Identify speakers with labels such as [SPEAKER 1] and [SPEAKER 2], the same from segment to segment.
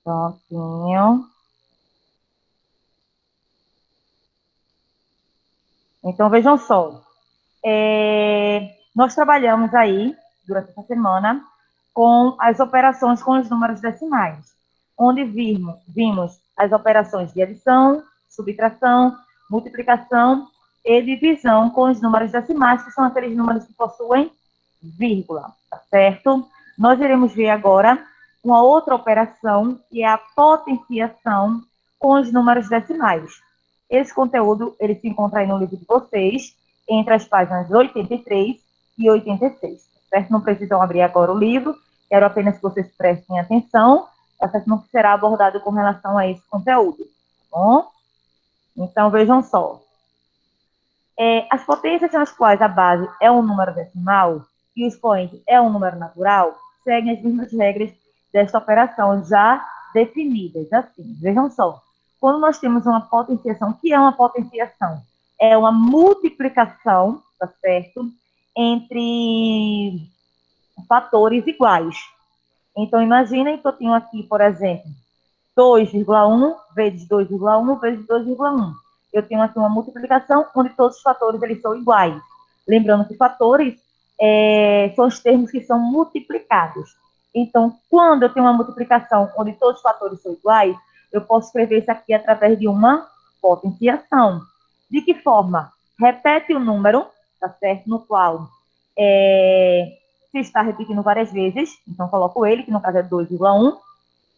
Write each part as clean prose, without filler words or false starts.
[SPEAKER 1] Prontinho. Então, vejam só. Nós trabalhamos aí, durante essa semana, com as operações com os números decimais, onde vimos as operações de adição, subtração, multiplicação e divisão com os números decimais, que são aqueles números que possuem vírgula, tá certo? Nós iremos ver agora uma outra operação, que é a potenciação com os números decimais. Esse conteúdo, ele se encontra aí no livro de vocês, entre as páginas 83 e 86, certo? Não precisam abrir agora o livro, quero apenas que vocês prestem atenção, certo? No que será abordado com relação a esse conteúdo, tá bom? Então, vejam só. As potências nas quais a base é um número decimal e o expoente é um número natural seguem as mesmas regras desta operação já definidas. Assim, vejam só. Quando nós temos uma potenciação, o que é uma potenciação? É uma multiplicação, tá certo? Entre fatores iguais. Então, imaginem que eu tenho aqui, por exemplo, 2,1 vezes 2,1 vezes 2,1. Eu tenho aqui uma multiplicação onde todos os fatores eles são iguais. Lembrando que fatores são os termos que são multiplicados. Então, quando eu tenho uma multiplicação onde todos os fatores são iguais, eu posso escrever isso aqui através de uma potenciação. De que forma? Repete o número, tá certo? No qual se está repetindo várias vezes. Então, coloco ele, que no caso é 2,1,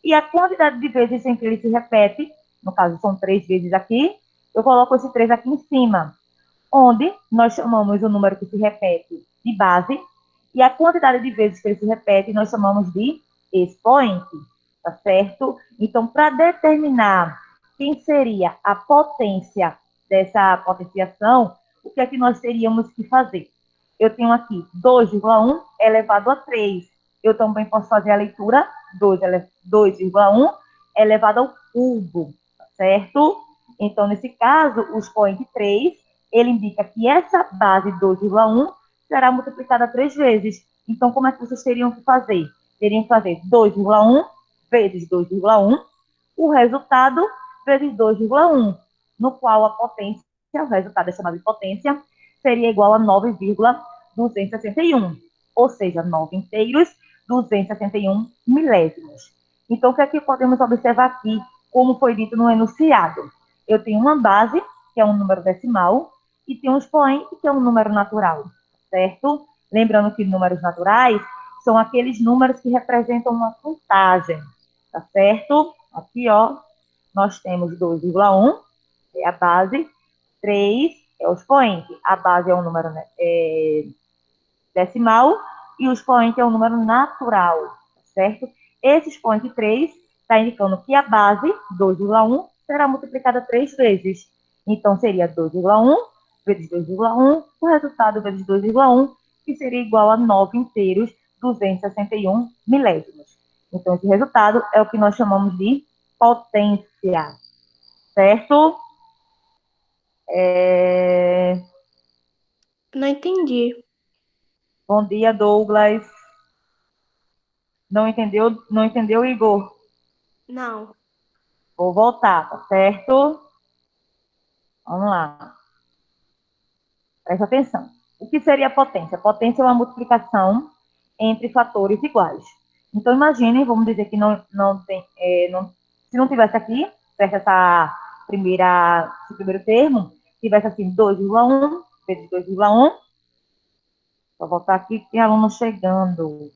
[SPEAKER 1] e a quantidade de vezes em que ele se repete, no caso são 3 vezes aqui, eu coloco esse 3 aqui em cima, onde nós chamamos o número que se repete de base, e a quantidade de vezes que ele se repete, nós chamamos de expoente, tá certo? Então, para determinar quem seria a potência dessa potenciação, o que é que nós teríamos que fazer? Eu tenho aqui 2,1 elevado a 3. Eu também posso fazer a leitura 2,1 elevado ao cubo, tá certo? Então, nesse caso, o expoente 3, ele indica que essa base 2,1 será multiplicada 3 vezes. Então, como é que vocês teriam que fazer? Teriam que fazer 2,1 vezes 2,1, o resultado vezes 2,1, no qual a potência, o resultado é chamado de potência, seria igual a 9,261, ou seja, 9 inteiros, 261 milésimos. Então, o que é que podemos observar aqui, como foi dito no enunciado? Eu tenho uma base, que é um número decimal, e tenho um expoente, que é um número natural, certo? Lembrando que números naturais são aqueles números que representam uma contagem, tá certo? Aqui, ó, nós temos 2,1, é a base, 3 é o expoente. A base é um número decimal e o expoente é um número natural, tá certo? Esse expoente 3 está indicando que a base, 2,1, será multiplicada 3 vezes. Então, seria 2,1 vezes 2,1, o resultado vezes 2,1, que seria igual a 9 inteiros, 261 milésimos. Então, esse resultado é o que nós chamamos de potência, certo?
[SPEAKER 2] Não entendi.
[SPEAKER 1] Bom dia, Douglas. Não entendeu? Não entendeu, Igor?
[SPEAKER 2] Não.
[SPEAKER 1] Vou voltar, tá certo? Vamos lá. Presta atenção. O que seria a potência? A potência é uma multiplicação entre fatores iguais. Então, imagine, vamos dizer que não tem, se não tivesse aqui, certo, esse primeiro termo, tivesse assim 2,1 vezes 2,1. Vou voltar aqui que tem aluno chegando.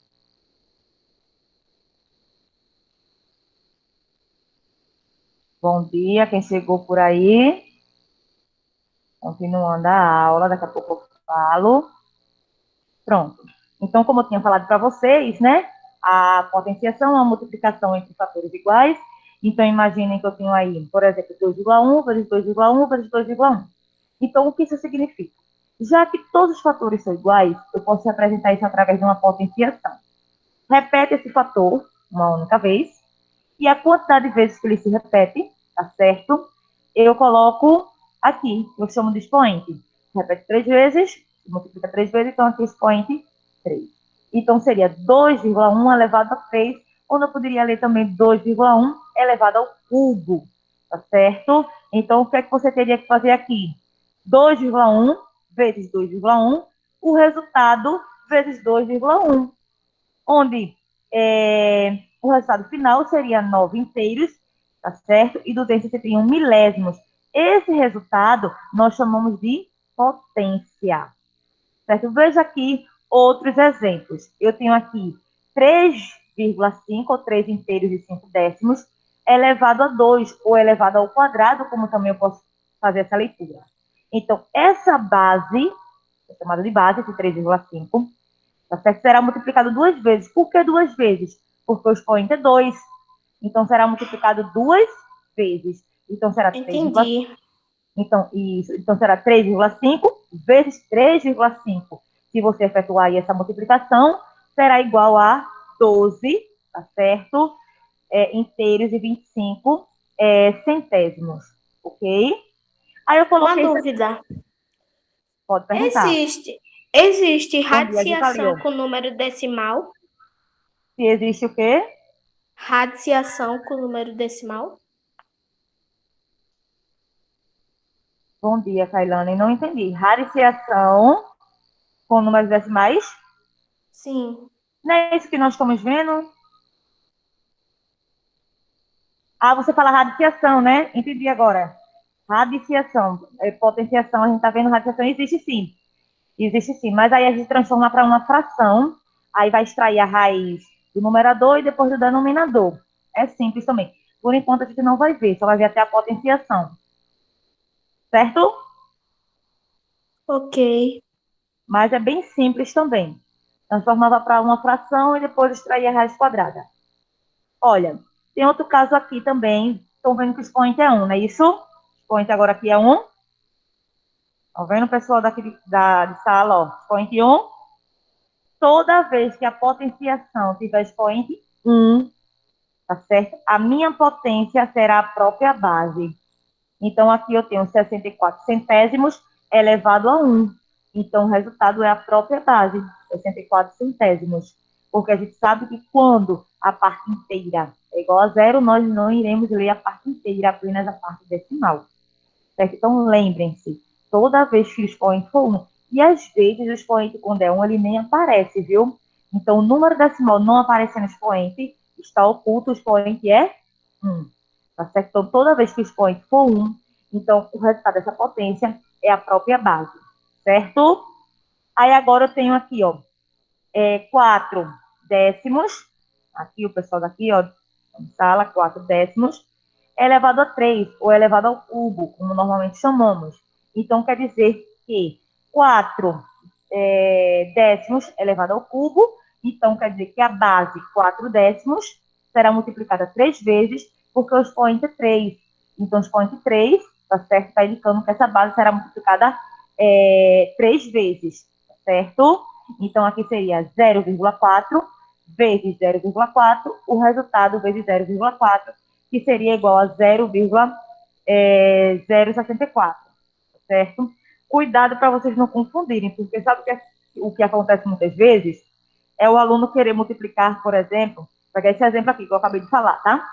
[SPEAKER 1] Bom dia, quem chegou por aí. Continuando a aula, daqui a pouco eu falo. Pronto. Então, como eu tinha falado para vocês, né? A potenciação é uma multiplicação entre fatores iguais. Então, imaginem que eu tenho aí, por exemplo, 2,1 vezes 2,1 vezes 2,1. Então, o que isso significa? Já que todos os fatores são iguais, eu posso representar isso através de uma potenciação. Repete esse fator uma única vez, e a quantidade de vezes que ele se repete, tá certo? Eu coloco aqui, eu chamo de expoente. Repete 3 vezes, multiplica 3 vezes, então aqui expoente 3. Então seria 2,1 elevado a 3, Ou eu poderia ler também 2,1 elevado ao cubo, tá certo? Então, o que é que você teria que fazer aqui? 2,1 vezes 2,1, o resultado vezes 2,1, onde o resultado final seria 9 inteiros, tá certo? E 261 milésimos. Esse resultado nós chamamos de potência, certo? Veja aqui outros exemplos. Eu tenho aqui 3,5 ou 3 inteiros e 5 décimos elevado a 2 ou elevado ao quadrado, como também eu posso fazer essa leitura. Então, essa base, é chamada de base, esse 3,5, tá certo? Será multiplicado duas vezes. Por que duas vezes? Porque o expoente é 2. Então, será multiplicado duas vezes. Então, será 3,5.
[SPEAKER 2] Entendi.
[SPEAKER 1] Então, será 3,5 vezes 3,5. Se você efetuar aí essa multiplicação, será igual a 12, tá certo? Inteiros e 25 centésimos, ok? Aí eu
[SPEAKER 2] Uma
[SPEAKER 1] coloquei isso aqui.
[SPEAKER 2] dúvida.
[SPEAKER 1] Pode perguntar.
[SPEAKER 2] Existe
[SPEAKER 1] Bom dia,
[SPEAKER 2] radiciação
[SPEAKER 1] Givalio.
[SPEAKER 2] com número decimal?
[SPEAKER 1] Se existe o quê?
[SPEAKER 2] Radiciação com número decimal?
[SPEAKER 1] Bom dia, Kailane. Não entendi. Radiciação com números decimais?
[SPEAKER 2] Sim.
[SPEAKER 1] Não é isso que nós estamos vendo? Ah, você fala radiciação, né? Entendi agora. Radiciação, potenciação, a gente está vendo radiciação, existe sim. Existe sim, mas aí a gente transforma para uma fração, aí vai extrair a raiz do numerador e depois do denominador. É simples também. Por enquanto a gente não vai ver, só vai ver até a potenciação. Certo?
[SPEAKER 2] Ok.
[SPEAKER 1] Mas é bem simples também. Transformava para uma fração e depois extrair a raiz quadrada. Olha, tem outro caso aqui também. Estão vendo que o expoente é 1, não é isso? O expoente agora aqui é 1. Estão vendo, pessoal daqui de sala? Ó, expoente 1. Toda vez que a potenciação tiver expoente 1, tá certo? A minha potência será a própria base. Então, aqui eu tenho 64 centésimos elevado a 1. Então, o resultado é a própria base, 64 centésimos. Porque a gente sabe que quando a parte inteira é igual a zero, nós não iremos ler a parte inteira, apenas a parte decimal. Certo? Então, lembrem-se, toda vez que o expoente for 1, e às vezes o expoente, quando é 1, ele nem aparece, viu? Então, o número decimal não aparecendo no expoente, está oculto, o expoente é 1. Tá certo? Então, toda vez que o expoente for 1, então o resultado dessa potência é a própria base, certo? Aí agora eu tenho aqui, ó, 4 décimos, aqui o pessoal daqui, ó, sala, 4 décimos, elevado a 3, ou elevado ao cubo, como normalmente chamamos. Então, quer dizer que 4 décimos elevado ao cubo, então quer dizer que a base 4 décimos será multiplicada 3 vezes, porque o expoente é 3. Então, o expoente 3, tá certo? Está indicando que essa base será multiplicada 3 vezes, tá certo? Então, aqui seria 0,4 vezes 0,4, o resultado vezes 0,4, que seria igual a 0,064, certo? Cuidado para vocês não confundirem, porque sabe o que acontece muitas vezes? É o aluno querer multiplicar, por exemplo, vou pegar esse exemplo aqui que eu acabei de falar, tá?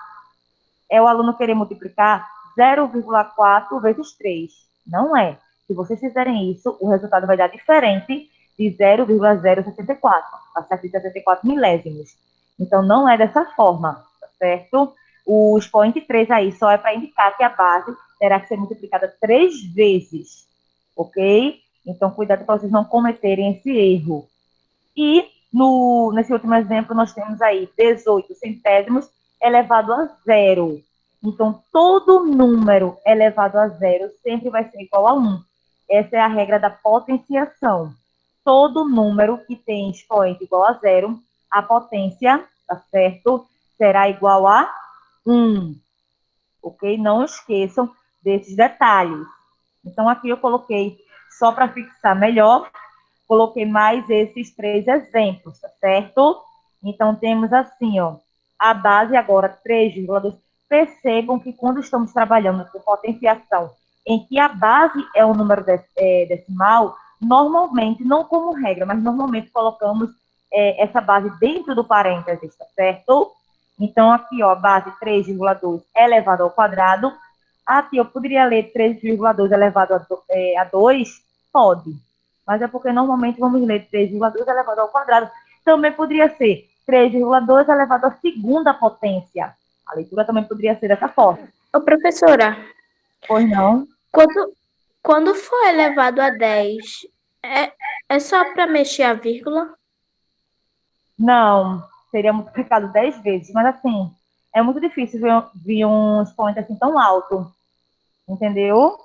[SPEAKER 1] É o aluno querer multiplicar 0,4 vezes 3. Não é. Se vocês fizerem isso, o resultado vai dar diferente de 0,064, tá certo? De 64 milésimos. Então, não é dessa forma, tá certo? O expoente 3 aí só é para indicar que a base terá que ser multiplicada 3 vezes, ok? Então, cuidado para vocês não cometerem esse erro. E nesse último exemplo, nós temos aí 18 centésimos elevado a zero. Então, todo número elevado a zero sempre vai ser igual a 1. Essa é a regra da potenciação. Todo número que tem expoente igual a zero, a potência, tá certo? Será igual a 1. Ok? Não esqueçam desses detalhes. Então, aqui eu coloquei, só para fixar melhor, coloquei mais esses 3 exemplos, tá certo? Então, temos assim, ó, a base agora 3,2. Percebam que quando estamos trabalhando com potenciação, em que a base é um número decimal, normalmente, não como regra, mas normalmente colocamos essa base dentro do parênteses, tá certo? Então, aqui, ó, a base 3,2 elevado ao quadrado. Aqui, eu poderia ler 3,2 elevado a 2? Pode. Mas é porque normalmente vamos ler 3,2 elevado ao quadrado. Também poderia ser 3,2 elevado à segunda potência. A leitura também poderia ser dessa forma.
[SPEAKER 2] Ô, professora,
[SPEAKER 1] Pois não?
[SPEAKER 2] quando for elevado a 10, é só para mexer a vírgula?
[SPEAKER 1] Não. Seria multiplicado 10 vezes. Mas, assim, é muito difícil ver um expoente assim tão alto. Entendeu?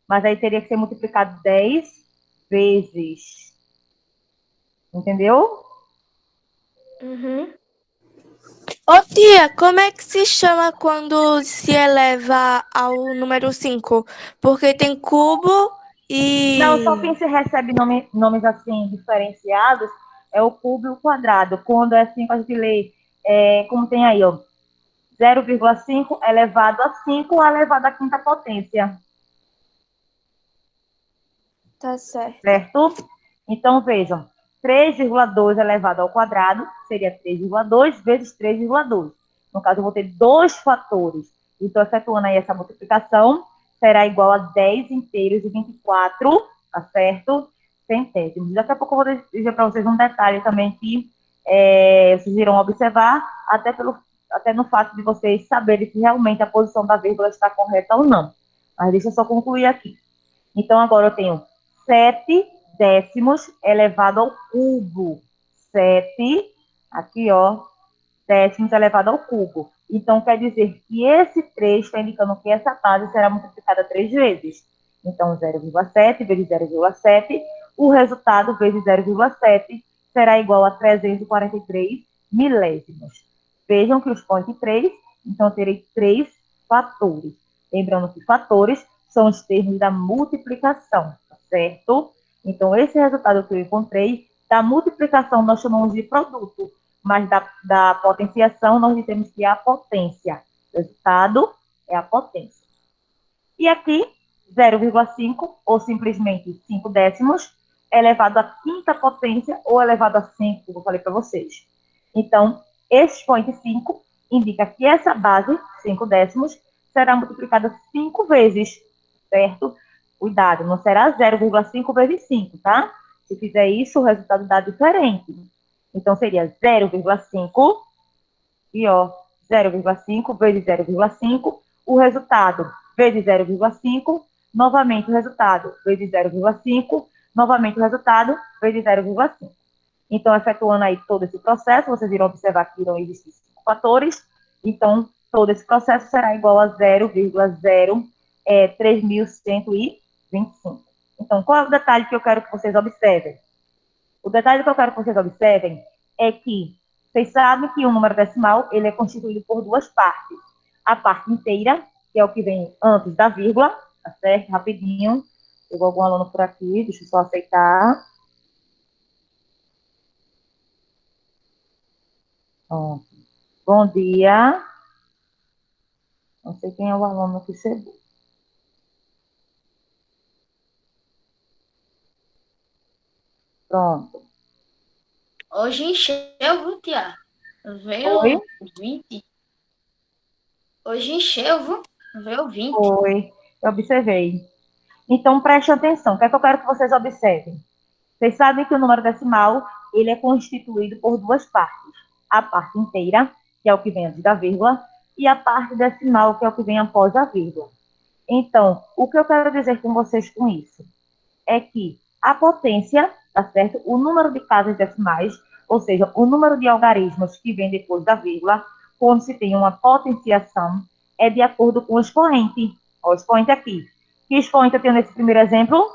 [SPEAKER 1] Mas aí teria que ser multiplicado 10 vezes. Entendeu?
[SPEAKER 2] Uhum.
[SPEAKER 3] Ô tia, como é que se chama quando se eleva ao número 5? Porque tem cubo
[SPEAKER 1] Não, só quem
[SPEAKER 3] e.
[SPEAKER 1] se recebe nomes assim diferenciados é o cubo e o quadrado. Quando é assim, a gente lê, como tem aí, ó, 0,5 elevado a 5 elevado à quinta potência.
[SPEAKER 3] Tá certo.
[SPEAKER 1] Certo? Então, vejam, 3,2 elevado ao quadrado seria 3,2 vezes 3,2. No caso, eu vou ter dois fatores. Então, efetuando aí essa multiplicação, será igual a 10 inteiros e 24, tá certo? Centésimos. Daqui a pouco eu vou dizer para vocês um detalhe também que vocês irão observar, até no fato de vocês saberem se realmente a posição da vírgula está correta ou não. Mas deixa eu só concluir aqui. Então, agora eu tenho 7 décimos elevado ao cubo. 7, aqui, ó, décimos elevado ao cubo. Então, quer dizer que esse 3 está indicando que essa base será multiplicada 3 vezes. Então, 0,7 vezes 0,7, o resultado vezes 0,7 será igual a 343 milésimos. Vejam que os expoente 3, então eu terei 3 fatores. Lembrando que fatores são os termos da multiplicação, tá certo? Então, esse resultado que eu encontrei, da multiplicação nós chamamos de produto, mas da potenciação nós dizemos que é a potência. O resultado é a potência. E aqui, 0,5, ou simplesmente 5 décimos, elevado à quinta potência, ou elevado a 5, como eu falei para vocês. Então, esse expoente 5 indica que essa base, 5 décimos, será multiplicada 5 vezes, certo? Cuidado, não será 0,5 vezes 5, tá? Se fizer isso, o resultado dá diferente. Então, seria 0,5 e, ó, 0,5 vezes 0,5, o resultado vezes 0,5, novamente o resultado vezes 0,5, novamente o resultado vezes 0,5. Então, efetuando aí todo esse processo, vocês irão observar que irão existir 5 fatores. Então, todo esse processo será igual a 0,03125. Então, qual é o detalhe que eu quero que vocês observem? O detalhe que eu quero que vocês observem é que vocês sabem que o número decimal ele é constituído por duas partes. A parte inteira, que é o que vem antes da vírgula, tá certo? Rapidinho. Chegou algum aluno por aqui, deixa eu só aceitar. Pronto. Bom dia. Não sei quem é o aluno que chegou. Pronto.
[SPEAKER 4] Hoje encheu, viu, tia?
[SPEAKER 1] Oi?
[SPEAKER 4] Veio 20. Hoje encheu, viu? Veio 20.
[SPEAKER 1] Oi. Eu observei. Então, preste atenção. O que é que eu quero que vocês observem? Vocês sabem que o número decimal ele é constituído por duas partes. A parte inteira, que é o que vem antes da vírgula, e a parte decimal, que é o que vem após a vírgula. Então, o que eu quero dizer com vocês com isso? É que a potência, tá certo? O número de casas decimais, ou seja, o número de algarismos que vem depois da vírgula, quando se tem uma potenciação, é de acordo com o expoente. Olha o expoente aqui. Que expoente eu tenho nesse primeiro exemplo?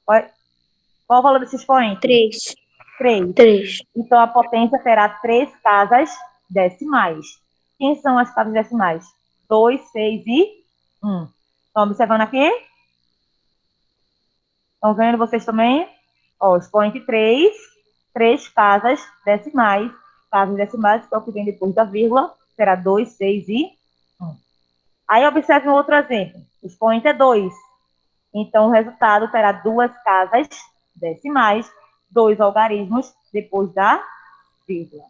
[SPEAKER 1] Qual o valor desse expoente?
[SPEAKER 2] 3.
[SPEAKER 1] 3.
[SPEAKER 2] 3.
[SPEAKER 1] Então, a potência terá 3 casas decimais. Quem são as casas decimais? 2, 6 e 1. Estão observando aqui? Estão vendo vocês também? Ó, expoente 3, 3 casas decimais. Casas decimais, que é o que vem depois da vírgula, será 2, 6 e 1. Aí, observe um outro exemplo. O expoente é 2. Então, o resultado terá duas casas decimais, dois algarismos depois da vírgula.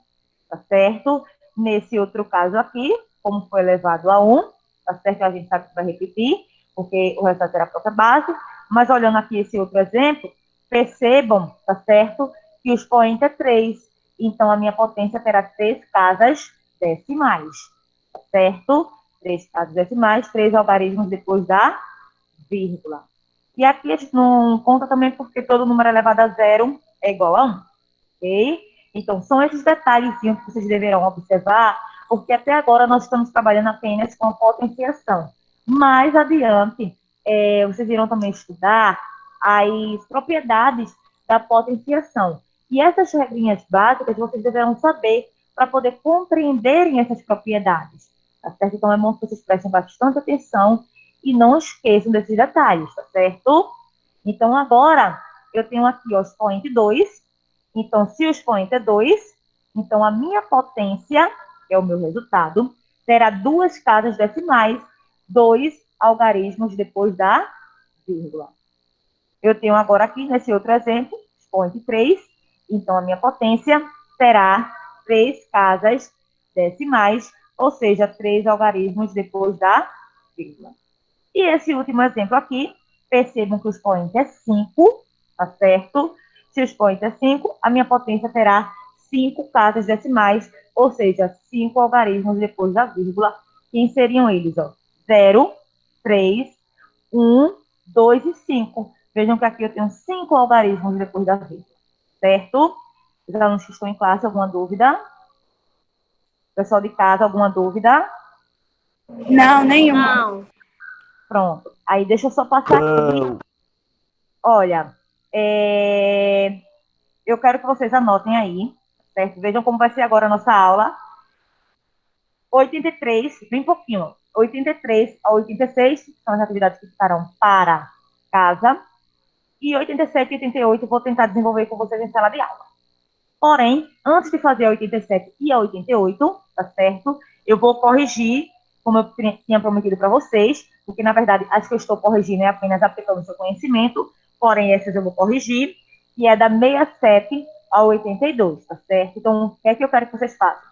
[SPEAKER 1] tá certo? Nesse outro caso aqui, como foi elevado a 1, tá certo? A gente sabe que vai repetir, porque o resultado será a própria base, mas olhando aqui esse outro exemplo, percebam, tá certo? Que o expoente é 3, então a minha potência terá 3 casas decimais, tá certo? 3 casas decimais, 3 algarismos depois da vírgula. E aqui a gente não conta também porque todo número elevado a zero é igual a 1, ok? Então, são esses detalhes que vocês deverão observar, porque até agora nós estamos trabalhando apenas com a potenciação. Mais adiante, vocês irão também estudar as propriedades da potenciação. E essas regrinhas básicas vocês deverão saber para poder compreenderem essas propriedades. Tá certo? Então, é bom que vocês prestem bastante atenção e não esqueçam desses detalhes, tá certo? Então, agora, eu tenho aqui o expoente 2. Então, se o expoente é 2, então a minha potência, que é o meu resultado, terá 2 casas decimais, 2 algarismos depois da vírgula. Eu tenho agora aqui, nesse outro exemplo, expoente 3, então a minha potência terá 3 casas decimais, ou seja, 3 algarismos depois da vírgula. E esse último exemplo aqui, percebam que o expoente é 5, tá certo? Se o expoente é 5, a minha potência terá 5 casas decimais, ou seja, 5 algarismos depois da vírgula. Quem seriam eles? 0, 3, 1, 2 e 5. Vejam que aqui eu tenho 5 algarismos depois da vírgula, certo? Os alunos que estão em classe, alguma dúvida? Pessoal de casa, alguma dúvida?
[SPEAKER 3] Não, nenhuma.
[SPEAKER 2] Não.
[SPEAKER 1] Pronto. Aí deixa eu só passar aqui. Olha, eu quero que vocês anotem aí, certo? Vejam como vai ser agora a nossa aula. 83, bem pouquinho. 83 a 86 são as atividades que ficarão para casa. E 87 e 88 eu vou tentar desenvolver com vocês em sala de aula. Porém, antes de fazer a 87 e a 88, tá certo? Eu vou corrigir, como eu tinha prometido para vocês, porque, na verdade, as que eu estou corrigindo é apenas aplicando o seu conhecimento, porém, essas eu vou corrigir, que é da 67 a 82, tá certo? Então, o que é que eu quero que vocês façam?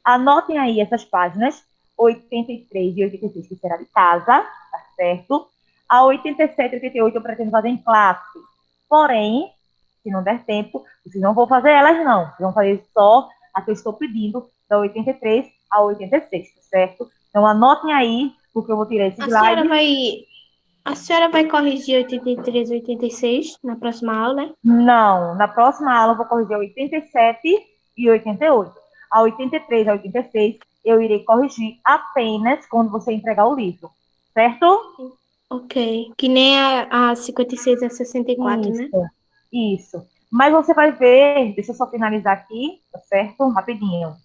[SPEAKER 1] Anotem aí essas páginas, 83 e 86, que será de casa, tá certo? A 87 e 88 eu pretendo fazer em classe. Porém, se não der tempo, vocês não vão fazer elas, não. Vocês vão fazer só a que eu estou pedindo, da 83 a 86, tá certo? Então, anotem aí, porque eu vou tirar esse slide.
[SPEAKER 2] A senhora vai corrigir 83 e 86 na próxima aula, né?
[SPEAKER 1] Não, na próxima aula eu vou corrigir a 87 e 88. A 83 a 86 eu irei corrigir apenas quando você entregar o livro, certo?
[SPEAKER 2] Ok. Que nem a 56 a 64, né?
[SPEAKER 1] Isso. Mas você vai ver, deixa eu só finalizar aqui, tá certo? Rapidinho.